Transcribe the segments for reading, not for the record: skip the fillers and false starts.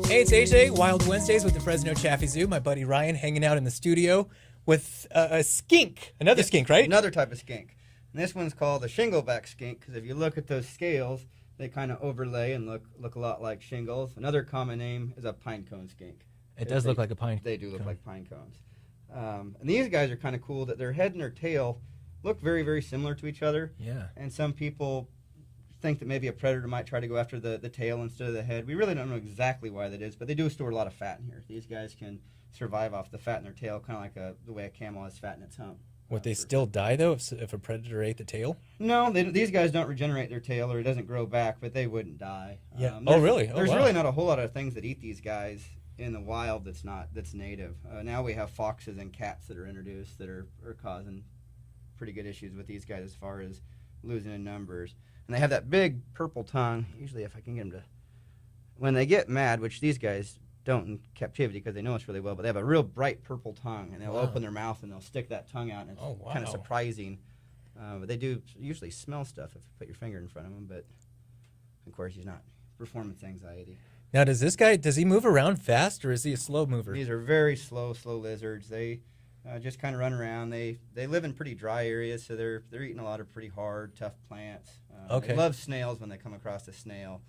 Hey, it's AJ, Wild Wednesdays with the Fresno Chaffee Zoo. My buddy Ryan hanging out in the studio with a skink. Another skink, right? Another type of skink. And this one's called a shingleback skink because if you look at those scales, they kind of overlay and look a lot like shingles. Another common name is a pine cone skink. It does look like a pine They do look cone. like pine cones. And these guys are kind of cool that their head and their tail look very, very similar to each other. Yeah. And some people think that maybe a predator might try to go after the tail instead of the head. We really don't know exactly why that is, but they do store a lot of fat in here. These guys can survive off the fat in their tail, kind of like the way a camel has fat in its hump. Would they still die, though, if a predator ate the tail? No, these guys don't regenerate their tail, or it doesn't grow back, but they wouldn't die. Yeah. Oh, really? Oh, There's wow. really not a whole lot of things that eat these guys in the wild that's native. Now we have foxes and cats that are introduced that are causing pretty good issues with these guys as far as losing in numbers. And they have that big purple tongue. Usually, if I can get them to, when they get mad, which these guys don't in captivity because they know us really well, but they have a real bright purple tongue, and they'll open their mouth and they'll stick that tongue out, and it's kind of surprising. But they do usually smell stuff if you put your finger in front of them. But of course, he's not performance anxiety. Now, does he move around fast, or is he a slow mover? These are very slow lizards. They just kind of run around. They live in pretty dry areas, so they're eating a lot of pretty hard, tough plants. Okay. They love snails when they come across a snail,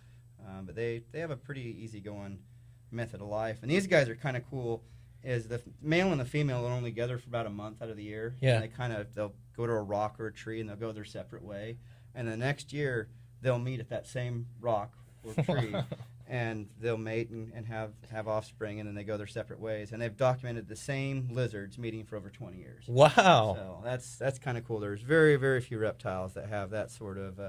but they have a pretty easygoing method of life. And these guys are kind of cool. Is the male and the female are only together for about a month out of the year. Yeah. And they'll go to a rock or a tree and they'll go their separate way. And the next year they'll meet at that same rock or tree. And they'll mate and have offspring, and then they go their separate ways. And they've documented the same lizards meeting for over 20 years. Wow. So that's kind of cool. There's very, very few reptiles that have that sort of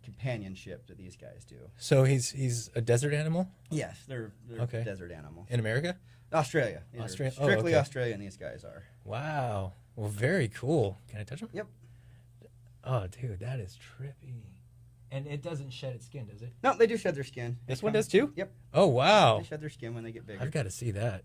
companionship that these guys do. So he's a desert animal? Yes, they're Okay. desert animals. In America? Australia. Australia? Strictly okay. Australian these guys are. Wow. Well, very cool. Can I touch him? Yep. Oh, dude, that is trippy. And it doesn't shed its skin, does it? No, they do shed their skin. This one does too? Yep. Oh, wow. They shed their skin when they get bigger. I've got to see that.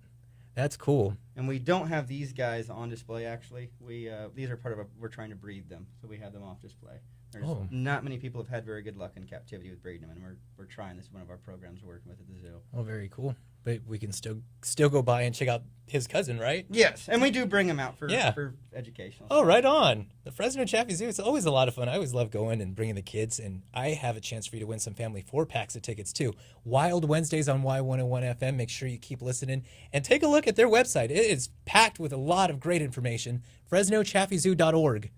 That's cool. And we don't have these guys on display, actually. These are part of we're trying to breed them, so we have them off display. There's not many people have had very good luck in captivity with breeding them, and we're trying. This is one of our programs we're working with at the zoo. Oh, very cool. But we can still go by and check out his cousin, right? Yes, and we do bring them out for educational. Oh, right on. The Fresno Chaffee Zoo, it's always a lot of fun. I always love going and bringing the kids, and I have a chance for you to win some family 4-packs of tickets, too. Wild Wednesdays on Y101 FM. Make sure you keep listening, and take a look at their website. It is packed with a lot of great information, FresnoChaffeeZoo.org.